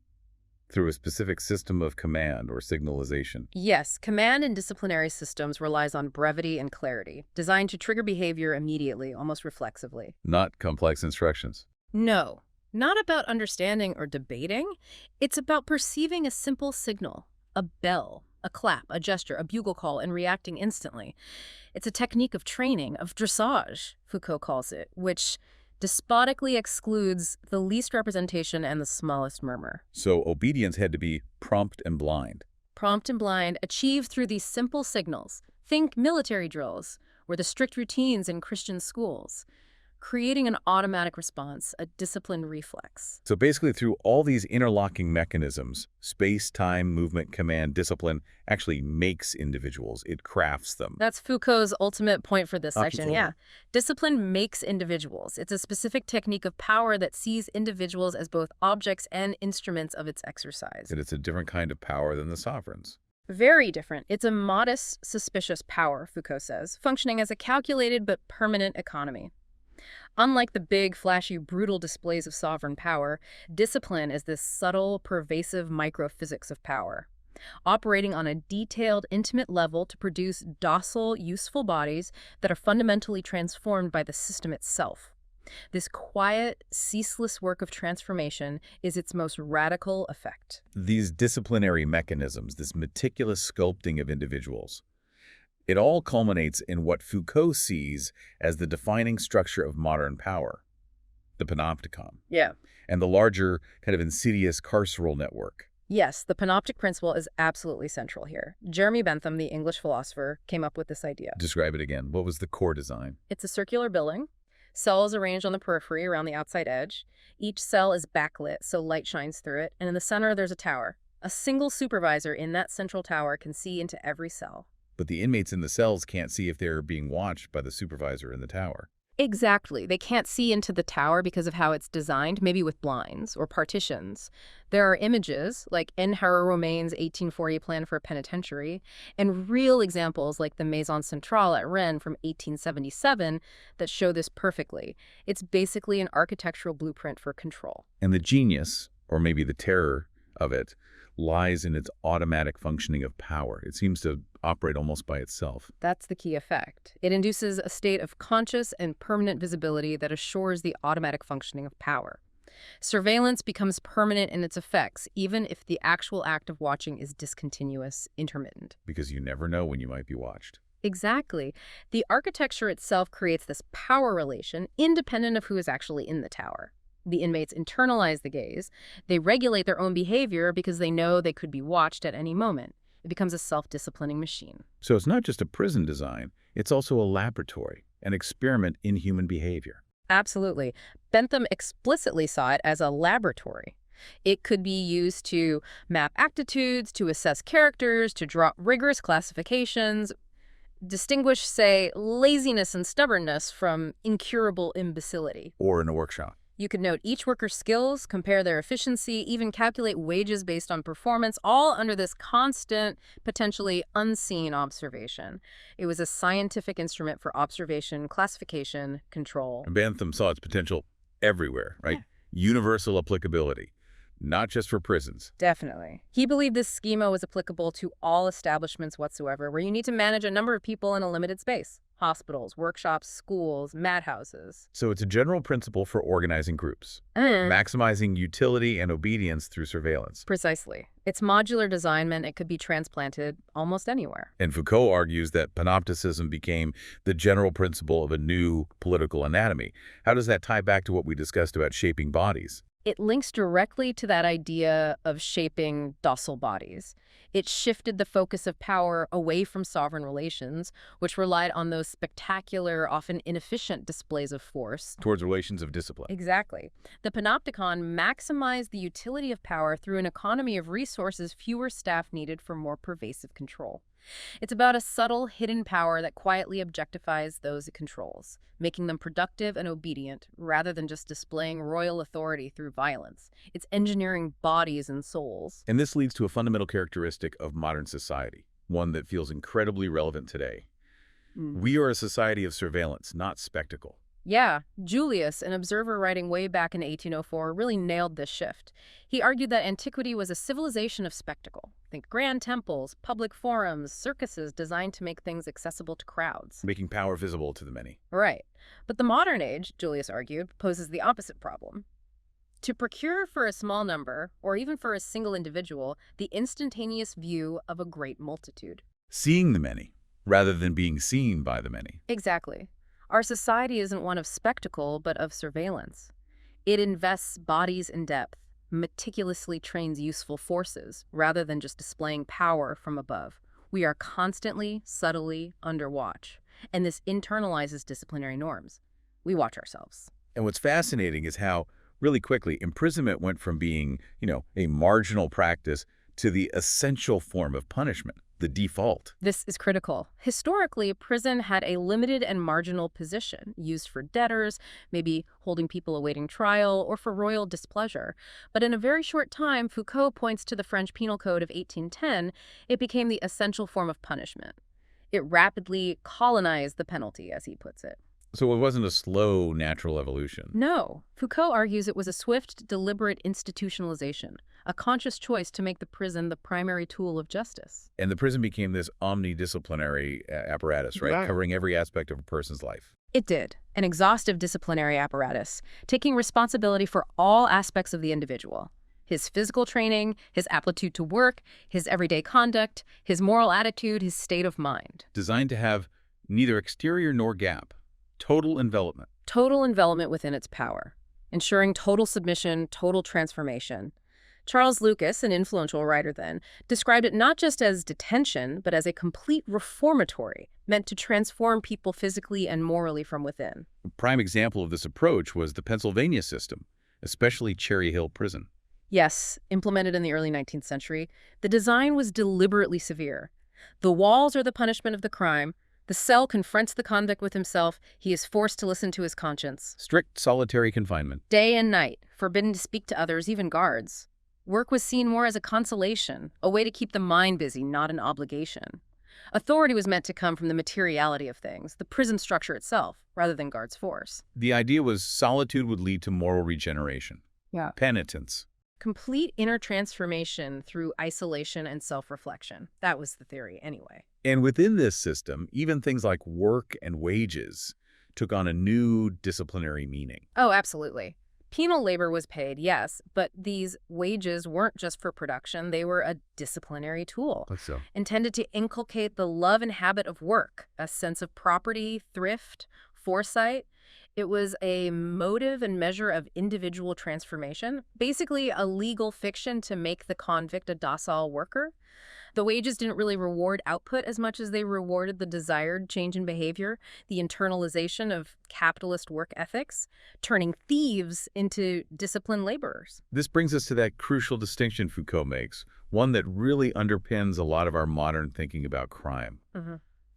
Through a specific system of command or signalization. Yes, command in disciplinary systems relies on brevity and clarity, designed to trigger behavior immediately, almost reflexively. Not complex instructions. No, not about understanding or debating. It's about perceiving a simple signal, a bell, a clap, a gesture, a bugle call, and reacting instantly. It's a technique of training, of dressage, Foucault calls it, which despotically excludes the least representation and the smallest murmur. So obedience had to be prompt and blind. Prompt and blind, achieved through these simple signals. Think military drills, or the strict routines in Christian schools. Creating an automatic response, a disciplined reflex. So basically through all these interlocking mechanisms, space, time, movement, command, discipline actually makes individuals. It crafts them. That's Foucault's ultimate point for this section, Absolutely. yeah. Discipline makes individuals. It's a specific technique of power that sees individuals as both objects and instruments of its exercise. And it's a different kind of power than the sovereigns. Very different. It's a modest, suspicious power, Foucault says, functioning as a calculated but permanent economy. Unlike the big, flashy, brutal displays of sovereign power, discipline is this subtle, pervasive microphysics of power, operating on a detailed, intimate level to produce docile, useful bodies that are fundamentally transformed by the system itself. This quiet, ceaseless work of transformation is its most radical effect. These disciplinary mechanisms, this meticulous sculpting of individuals, it all culminates in what Foucault sees as the defining structure of modern power, the Panopticon, Yeah. and the larger kind of insidious carceral network. Yes, the panoptic principle is absolutely central here. Jeremy Bentham, the English philosopher, came up with this idea. Describe it again. What was the core design? It's a circular building. Cells arranged on the periphery around the outside edge. Each cell is backlit, so light shines through it, and in the center there's a tower. A single supervisor in that central tower can see into every cell. But the inmates in the cells can't see if they're being watched by the supervisor in the tower. Exactly. They can't see into the tower because of how it's designed, maybe with blinds or partitions. There are images, like N. Romain's 1840 plan for a penitentiary, and real examples like the Maison Centrale at Rennes from 1877 that show this perfectly. It's basically an architectural blueprint for control. And the genius, or maybe the terror of it, lies in its automatic functioning of power. It seems to operate almost by itself. That's the key effect. It induces a state of conscious and permanent visibility that assures the automatic functioning of power. Surveillance becomes permanent in its effects, even if the actual act of watching is discontinuous, intermittent. Because you never know when you might be watched. Exactly. The architecture itself creates this power relation independent of who is actually in the tower. The inmates internalize the gaze. They regulate their own behavior because they know they could be watched at any moment. It becomes a self-disciplining machine. So it's not just a prison design, it's also a laboratory, an experiment in human behavior. Absolutely. Bentham explicitly saw it as a laboratory. It could be used to map aptitudes, to assess characters, to draw rigorous classifications, distinguish, say, laziness and stubbornness from incurable imbecility. Or in a workshop. You could note each worker's skills, compare their efficiency, even calculate wages based on performance, all under this constant, potentially unseen observation. It was a scientific instrument for observation, classification, control. And Bentham saw its potential everywhere, right? Yeah. Universal applicability, not just for prisons. Definitely. He believed this schema was applicable to all establishments whatsoever, where you need to manage a number of people in a limited space. Hospitals, workshops, schools, madhouses. So it's a general principle for organizing groups, maximizing utility and obedience through surveillance. Precisely. Its modular design meant it could be transplanted almost anywhere. And Foucault argues that panopticism became the general principle of a new political anatomy. How does that tie back to what we discussed about shaping bodies? It links directly to that idea of shaping docile bodies. It shifted the focus of power away from sovereign relations, which relied on those spectacular, often inefficient displays of force. Towards relations of discipline. Exactly. The Panopticon maximized the utility of power through an economy of resources fewer staff needed for more pervasive control. It's about a subtle, hidden power that quietly objectifies those it controls, making them productive and obedient rather than just displaying royal authority through violence. It's engineering bodies and souls. And this leads to a fundamental characteristic of modern society, one that feels incredibly relevant today. We are a society of surveillance, not spectacle. Yeah, Julius, an observer writing way back in 1804, really nailed this shift. He argued that antiquity was a civilization of spectacle. Think grand temples, public forums, circuses designed to make things accessible to crowds. Making power visible to the many. Right. But the modern age, Julius argued, poses the opposite problem. To procure for a small number, or even for a single individual, the instantaneous view of a great multitude. Seeing the many, rather than being seen by the many. Exactly. Our society isn't one of spectacle, but of surveillance. It invests bodies in depth, meticulously trains useful forces, rather than just displaying power from above. We are constantly, subtly under watch, and this internalizes disciplinary norms. We watch ourselves. And what's fascinating is how, really quickly, imprisonment went from being, a marginal practice to the essential form of punishment, the default. This is critical. Historically, prison had a limited and marginal position, used for debtors, maybe holding people awaiting trial, or for royal displeasure. But in a very short time, Foucault points to the French Penal Code of 1810, it became the essential form of punishment. It rapidly colonized the penalty, as he puts it. So it wasn't a slow natural evolution. No. Foucault argues it was a swift, deliberate institutionalization, a conscious choice to make the prison the primary tool of justice. And the prison became this omnidisciplinary apparatus, right? Covering every aspect of a person's life. It did. An exhaustive disciplinary apparatus, taking responsibility for all aspects of the individual. His physical training, his aptitude to work, his everyday conduct, his moral attitude, his state of mind. Designed to have neither exterior nor gap. Total envelopment. Total envelopment within its power, ensuring total submission, total transformation. Charles Lucas, an influential writer then, described it not just as detention, but as a complete reformatory, meant to transform people physically and morally from within. A prime example of this approach was the Pennsylvania system, especially Cherry Hill Prison. Yes, implemented in the early 19th century, the design was deliberately severe. The walls are the punishment of the crime. The cell confronts the convict with himself. He is forced to listen to his conscience. Strict solitary confinement. Day and night, forbidden to speak to others, even guards. Work was seen more as a consolation, a way to keep the mind busy, not an obligation. Authority was meant to come from the materiality of things, the prison structure itself, rather than guards' force. The idea was solitude would lead to moral regeneration. Yeah. Penitence. Complete inner transformation through isolation and self-reflection. That was the theory, anyway. And within this system, even things like work and wages took on a new disciplinary meaning. Oh, absolutely. Penal labor was paid, yes, but these wages weren't just for production. They were a disciplinary tool, So. intended to inculcate the love and habit of work, a sense of property, thrift, foresight. It was a motive and measure of individual transformation, basically a legal fiction to make the convict a docile worker. The wages didn't really reward output as much as they rewarded the desired change in behavior, the internalization of capitalist work ethics, turning thieves into disciplined laborers. This brings us to that crucial distinction Foucault makes, one that really underpins a lot of our modern thinking about crime.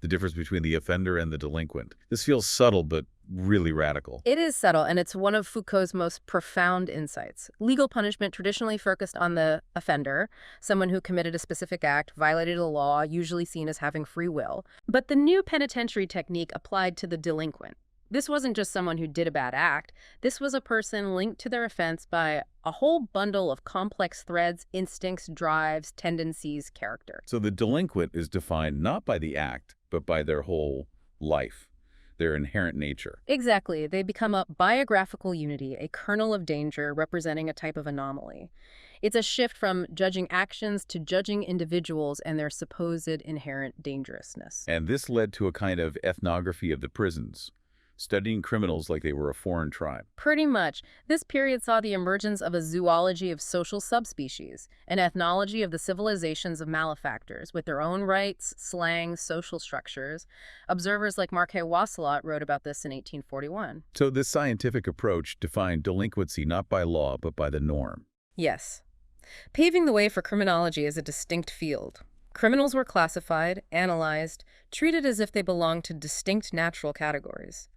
The difference between the offender and the delinquent. This feels subtle, but really radical. It is subtle, and it's one of Foucault's most profound insights. Legal punishment traditionally focused on the offender, someone who committed a specific act, violated a law, usually seen as having free will. But the new penitentiary technique applied to the delinquent. This wasn't just someone who did a bad act. This was a person linked to their offense by a whole bundle of complex threads, instincts, drives, tendencies, character. So the delinquent is defined not by the act, but by their whole life, their inherent nature. Exactly. They become a biographical unity, a kernel of danger representing a type of anomaly. It's a shift from judging actions to judging individuals and their supposed inherent dangerousness. And this led to a kind of ethnography of the prisons, studying criminals like they were a foreign tribe. Pretty much. This period saw the emergence of a zoology of social subspecies, an ethnology of the civilizations of malefactors, with their own rights, slang, social structures. Observers like Marquet Wasselot wrote about this in 1841. So this scientific approach defined delinquency not by law, but by the norm. Yes. Paving the way for criminology as a distinct field. Criminals were classified, analyzed, treated as if they belonged to distinct natural categories.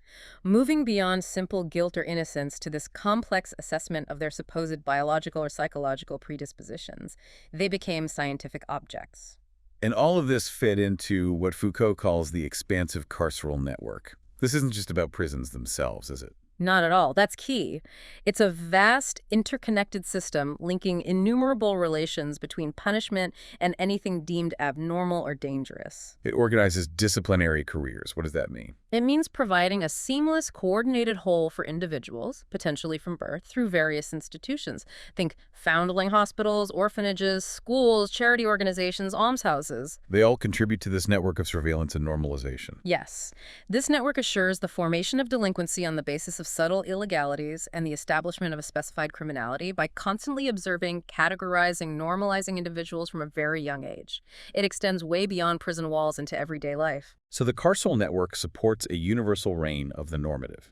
Moving beyond simple guilt or innocence to this complex assessment of their supposed biological or psychological predispositions, they became scientific objects. And all of this fit into what Foucault calls the expansive carceral network. This isn't just about prisons themselves, is it? Not at all. That's key. It's a vast, interconnected system linking innumerable relations between punishment and anything deemed abnormal or dangerous. It organizes disciplinary careers. What does that mean? It means providing a seamless, coordinated whole for individuals, potentially from birth, through various institutions. Think foundling hospitals, orphanages, schools, charity organizations, almshouses. They all contribute to this network of surveillance and normalization. Yes, this network assures the formation of delinquency on the basis of subtle illegalities and the establishment of a specified criminality by constantly observing, categorizing, normalizing individuals from a very young age. It extends way beyond prison walls into everyday life. So the carceral network supports a universal reign of the normative.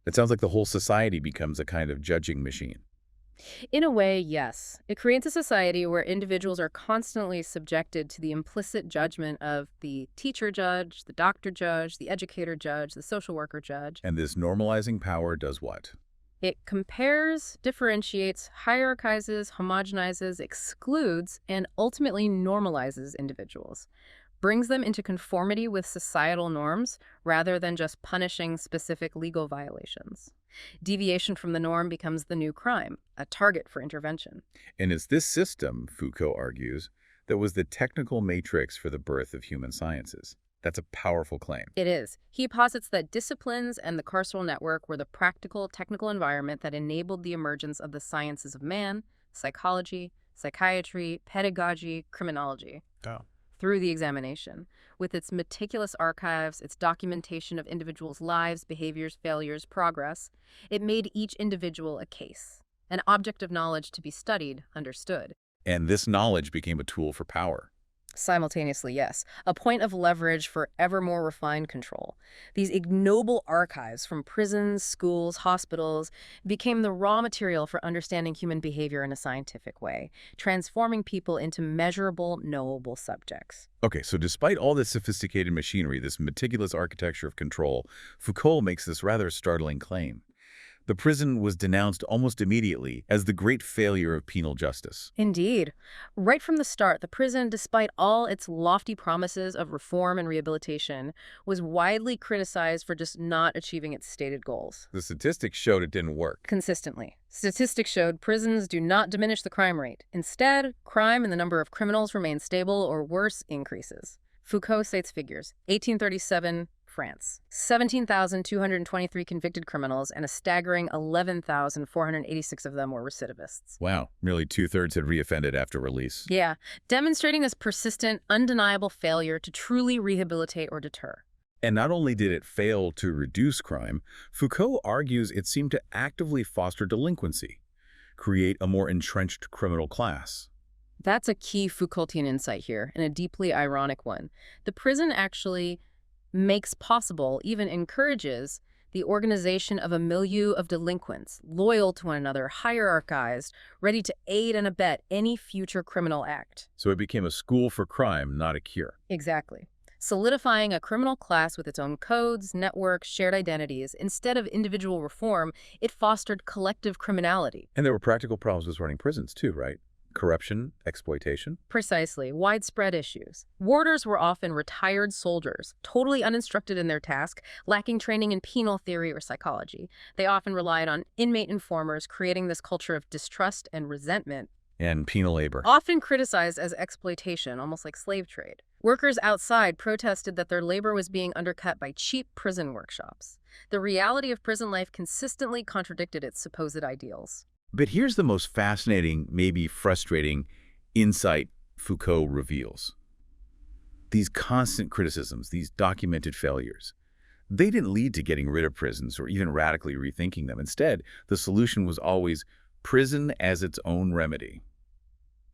It sounds like the whole society becomes a kind of judging machine. In a way, yes. It creates a society where individuals are constantly subjected to the implicit judgment of the teacher judge, the doctor judge, the educator judge, the social worker judge. And this normalizing power does what? It compares, differentiates, hierarchizes, homogenizes, excludes, and ultimately normalizes individuals. Brings them into conformity with societal norms rather than just punishing specific legal violations. Deviation from the norm becomes the new crime, a target for intervention. And it's this system, Foucault argues, that was the technical matrix for the birth of human sciences. That's a powerful claim. It is. He posits that disciplines and the carceral network were the practical, technical environment that enabled the emergence of the sciences of man, psychology, psychiatry, pedagogy, criminology. Oh. Through the examination. With its meticulous archives, its documentation of individuals' lives, behaviors, failures, progress, it made each individual a case, an object of knowledge to be studied, understood. And this knowledge became a tool for power. Simultaneously, yes, a point of leverage for ever more refined control. These ignoble archives from prisons, schools, hospitals became the raw material for understanding human behavior in a scientific way, transforming people into measurable, knowable subjects. Okay, so despite all this sophisticated machinery, this meticulous architecture of control, Foucault makes this rather startling claim. The prison was denounced almost immediately as the great failure of penal justice. Indeed. Right from the start, the prison, despite all its lofty promises of reform and rehabilitation, was widely criticized for just not achieving its stated goals. The statistics showed it didn't work. Consistently. Statistics showed prisons do not diminish the crime rate. Instead, crime and the number of criminals remain stable or worse, increases. Foucault cites figures. 1837, France. 17,223 convicted criminals, and a staggering 11,486 of them were recidivists. Wow, nearly two-thirds had reoffended after release. Yeah, demonstrating this persistent, undeniable failure to truly rehabilitate or deter. And not only did it fail to reduce crime, Foucault argues it seemed to actively foster delinquency, create a more entrenched criminal class. That's a key Foucaultian insight here, and a deeply ironic one. The prison actually makes possible, even encourages, the organization of a milieu of delinquents, loyal to one another, hierarchized, ready to aid and abet any future criminal act. So it became a school for crime, not a cure. Exactly. Solidifying a criminal class with its own codes, networks, shared identities. Instead of individual reform, it fostered collective criminality. And there were practical problems with running prisons too, right? Corruption, exploitation. Precisely. Widespread issues. Warders were often retired soldiers, totally uninstructed in their task, lacking training in penal theory or psychology. They often relied on inmate informers, creating this culture of distrust and resentment. And penal labor. Often criticized as exploitation, almost like slave trade. Workers outside protested that their labor was being undercut by cheap prison workshops. The reality of prison life consistently contradicted its supposed ideals. But here's the most fascinating, maybe frustrating, insight Foucault reveals. These constant criticisms, these documented failures, they didn't lead to getting rid of prisons or even radically rethinking them. Instead, the solution was always prison as its own remedy.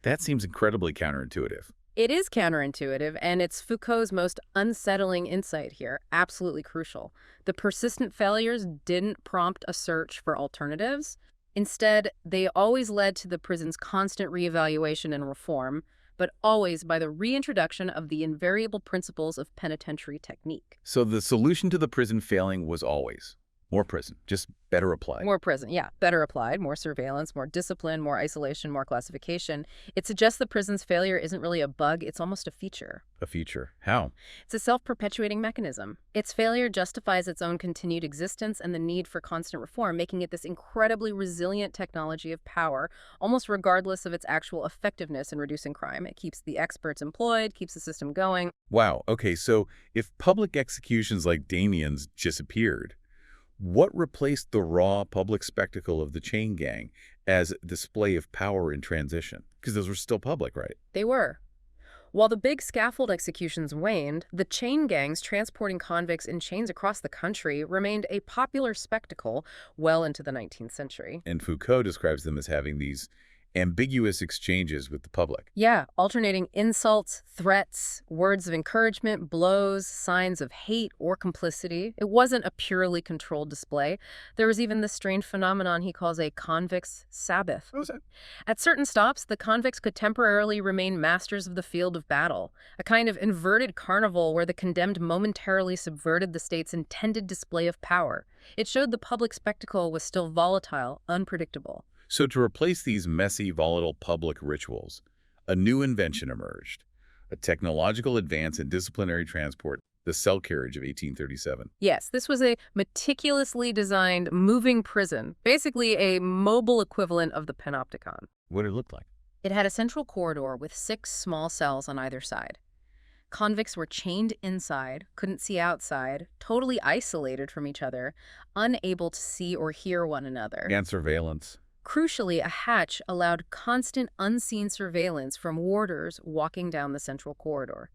That seems incredibly counterintuitive. It is counterintuitive, and it's Foucault's most unsettling insight here, absolutely crucial. The persistent failures didn't prompt a search for alternatives. Instead, they always led to the prison's constant reevaluation and reform, but always by the reintroduction of the invariable principles of penitentiary technique. So the solution to the prison failing was always More prison, just better applied. More prison, yeah. Better applied, more surveillance, more discipline, more isolation, more classification. It suggests that prison's failure isn't really a bug, it's almost a feature. A feature. How? It's a self-perpetuating mechanism. Its failure justifies its own continued existence and the need for constant reform, making it this incredibly resilient technology of power, almost regardless of its actual effectiveness in reducing crime. It keeps the experts employed, keeps the system going. Wow. Okay, so if public executions like Damien's disappeared, what replaced the raw public spectacle of the chain gang as a display of power in transition? Because those were still public, right? They were. While the big scaffold executions waned, the chain gangs transporting convicts in chains across the country remained a popular spectacle well into the 19th century. And Foucault describes them as having these ambiguous exchanges with the public. Yeah, alternating insults, threats, words of encouragement, blows, signs of hate or complicity. It wasn't a purely controlled display. There was even this strange phenomenon he calls a convict's Sabbath. What was that? At certain stops, the convicts could temporarily remain masters of the field of battle, a kind of inverted carnival where the condemned momentarily subverted the state's intended display of power. It showed the public spectacle was still volatile, unpredictable. So to replace these messy, volatile public rituals, a new invention emerged, a technological advance in disciplinary transport, the cell carriage of 1837. Yes, this was a meticulously designed moving prison, basically a mobile equivalent of the Panopticon. What did it look like? It had a central corridor with 6 small cells on either side. Convicts were chained inside, couldn't see outside, totally isolated from each other, unable to see or hear one another. And surveillance. Crucially, a hatch allowed constant unseen surveillance from warders walking down the central corridor.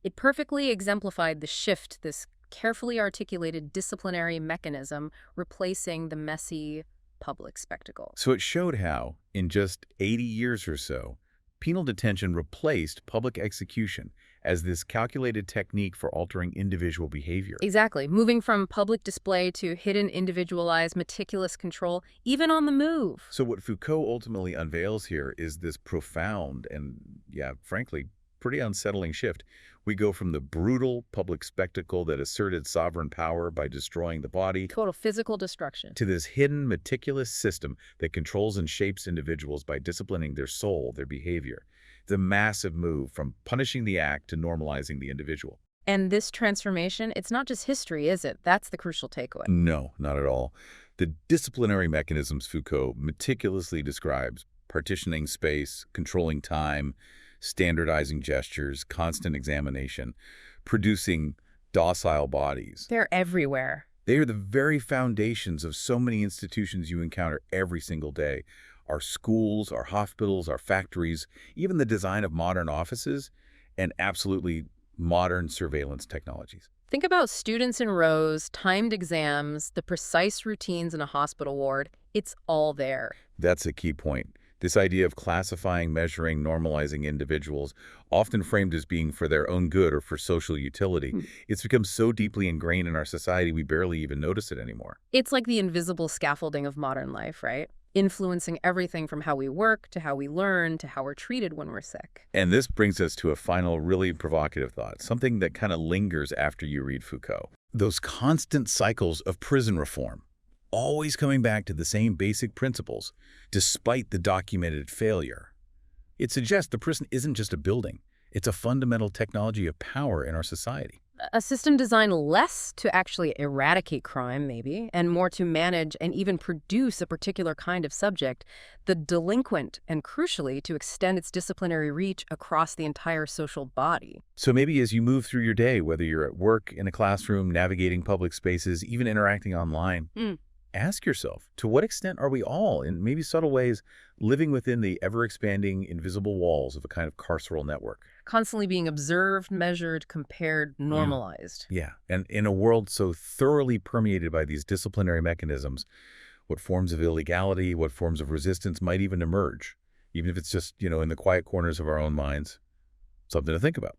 It perfectly exemplified the shift, this carefully articulated disciplinary mechanism replacing the messy public spectacle. So it showed how, in just 80 years or so, penal detention replaced public execution as this calculated technique for altering individual behavior. Exactly. Moving from public display to hidden, individualized, meticulous control, even on the move. So what Foucault ultimately unveils here is this profound and, yeah, frankly, pretty unsettling shift. We go from the brutal public spectacle that asserted sovereign power by destroying the body Total physical destruction. to this hidden, meticulous system that controls and shapes individuals by disciplining their soul, their behavior. It's a massive move from punishing the act to normalizing the individual. And this transformation, it's not just history, is it? That's the crucial takeaway. No, not at all. The disciplinary mechanisms Foucault meticulously describes, partitioning space, controlling time, standardizing gestures, constant examination, producing docile bodies. They're everywhere. They are the very foundations of so many institutions you encounter every single day. Our schools, our hospitals, our factories, even the design of modern offices, and absolutely modern surveillance technologies. Think about students in rows, timed exams, the precise routines in a hospital ward. It's all there. That's a key point. This idea of classifying, measuring, normalizing individuals, often framed as being for their own good or for social utility, it's become so deeply ingrained in our society we barely even notice it anymore. It's like the invisible scaffolding of modern life, right? Influencing everything from how we work to how we learn to how we're treated when we're sick. And this brings us to a final really provocative thought, something that kind of lingers after you read Foucault. Those constant cycles of prison reform, always coming back to the same basic principles, despite the documented failure. It suggests the prison isn't just a building. It's a fundamental technology of power in our society. A system designed less to actually eradicate crime, maybe, and more to manage and even produce a particular kind of subject, the delinquent, and crucially, to extend its disciplinary reach across the entire social body. So maybe as you move through your day, whether you're at work, in a classroom, navigating public spaces, even interacting online, ask yourself, to what extent are we all, in maybe subtle ways, living within the ever-expanding invisible walls of a kind of carceral network? Constantly being observed, measured, compared, normalized. Yeah, and in a world so thoroughly permeated by these disciplinary mechanisms, what forms of illegality, what forms of resistance might even emerge, even if it's just, in the quiet corners of our own minds? Something to think about.